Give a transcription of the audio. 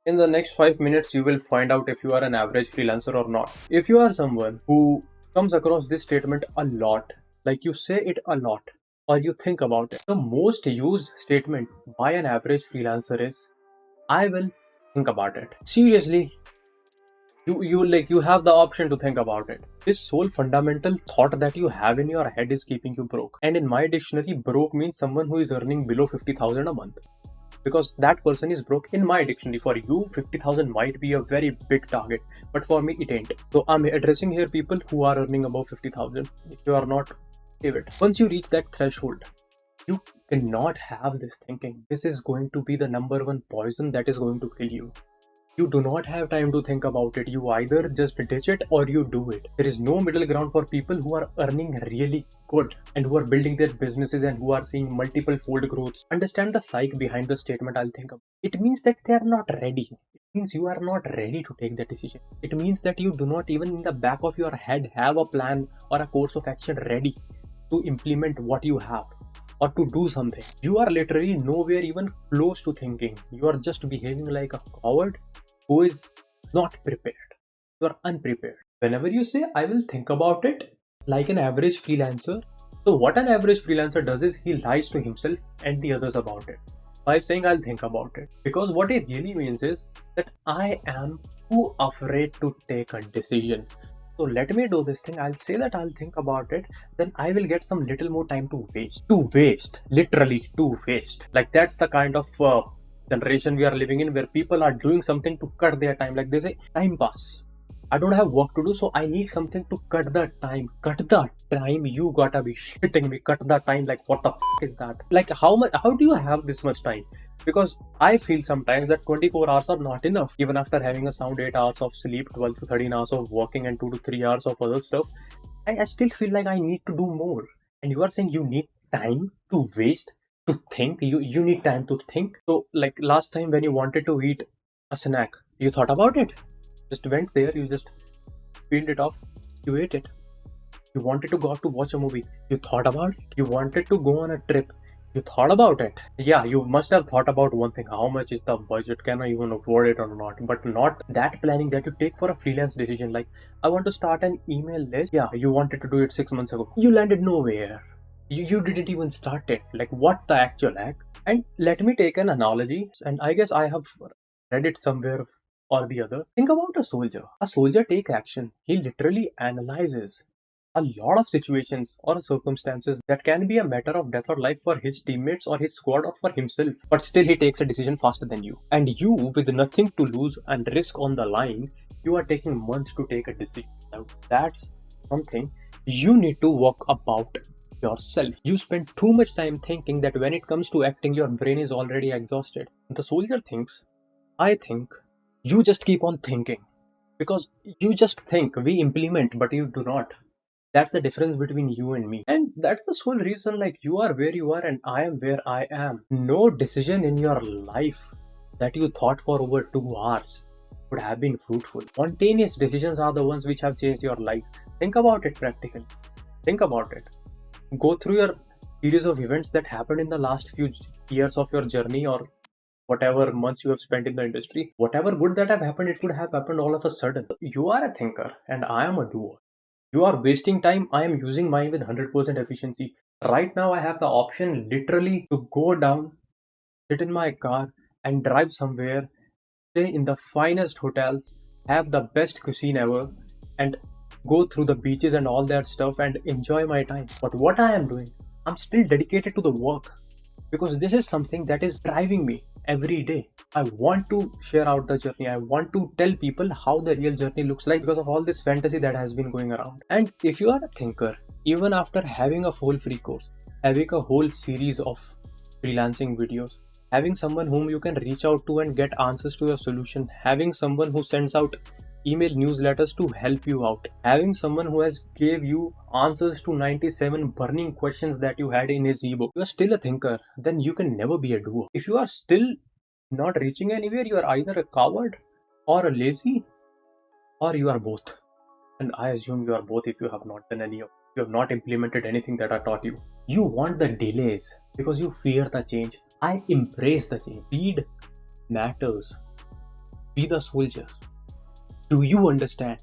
In the next 5 minutes, you will find out if you are an average freelancer or not. If you are someone who comes across this statement a lot, like you say it a lot, or you think about it, the most used statement by an average freelancer is, I will think about it. Seriously, you have the option to think about it. This sole fundamental thought that you have in your head is keeping you broke. And in my dictionary, broke means someone who is earning below 50,000 a month, because that person is broke in my dictionary. For you, 50,000 might be a very big target, but for me it ain't. So I'm addressing here people who are earning above 50,000. If you are not, leave it. Once you reach that threshold, you cannot have this thinking. This is going to be the number one poison that is going to kill you. You do not have time to think about it. You either just ditch it or you do it. There is no middle ground for people who are earning really good and who are building their businesses and who are seeing multiple fold growths. Understand the psyche behind the statement I'll think of. It means that they are not ready. It means you are not ready to take the decision. It means that you do not even in the back of your head have a plan or a course of action ready to implement what you have or to do something. You are literally nowhere even close to thinking. You are just behaving like a coward who is not prepared. You are unprepared. Whenever you say, I will think about it, like an average freelancer, so what an average freelancer does is he lies to himself and the others about it by saying, I'll think about it. Because what it really means is that I am too afraid to take a decision. So let me do this thing. I'll say that I'll think about it. Then I will get some little more time to waste. To waste. Literally to waste. Like that's the kind of generation we are living in, where people are doing something to cut their time. Like they say, time pass. I don't have work to do, so I need something to cut the time. Cut the time? You gotta be shitting me. Cut the time? Like what the is that? Like how much? How do you have this much time? Because I feel sometimes that 24 hours are not enough. Even after having a sound 8 hours of sleep, 12 to 13 hours of working, and 2 to 3 hours of other stuff, I still feel like I need to do more. And you are saying you need time to waste to think. You need time to think. So like last time when you wanted to eat a snack, you thought about it. Just went there, you just peeled it off, you ate it. You wanted to go out to watch a movie, you thought about it. You wanted to go on a trip, you thought about it. Yeah, you must have thought about one thing: how much is the budget? Can I even afford it or not? But not that planning that you take for a freelance decision. Like, I want to start an email list. Yeah, you wanted to do it 6 months ago. You landed nowhere. You didn't even start it. Like, what the actual heck? And let me take an analogy, and I guess I have read it somewhere or the other. Think about a soldier. A soldier take action. He literally analyzes a lot of situations or circumstances that can be a matter of death or life for his teammates or his squad or for himself. But still he takes a decision faster than you. And you, with nothing to lose and risk on the line, you are taking months to take a decision. Now that's something you need to work about yourself. You spend too much time thinking that when it comes to acting, your brain is already exhausted. The soldier thinks, I think, you just keep on thinking. Because you just think, we implement, but you do not. That's the difference between you and me. And that's the sole reason, like, you are where you are and I am where I am. No decision in your life that you thought for over 2 hours would have been fruitful. Spontaneous decisions are the ones which have changed your life. Think about it practically. Think about it. Go through your series of events that happened in the last few years of your journey, or whatever months you have spent in the industry. Whatever good that have happened, it would have happened all of a sudden. You are a thinker and I am a doer. You are wasting time. I am using mine with 100% efficiency. Right now, I have the option literally to go down, sit in my car, and drive somewhere, stay in the finest hotels, have the best cuisine ever, and go through the beaches and all that stuff and enjoy my time. But what I am doing, I'm still dedicated to the work, because this is something that is driving me every day. I want to share out the journey. I want to tell people how the real journey looks like because of all this fantasy that has been going around. And if you are a thinker, even after having a full free course, having a whole series of freelancing videos, having someone whom you can reach out to and get answers to your solution, having someone who sends out email newsletters to help you out, having someone who has gave you answers to 97 burning questions that you had in his ebook, you are still a thinker, then you can never be a doer. If you are still not reaching anywhere, you are either a coward or a lazy, or you are both. And I assume you are both if you have not done any of, you have not implemented anything that I taught you. You want the delays because you fear the change. I embrace the change. Speed matters. Be the soldier. Do you understand?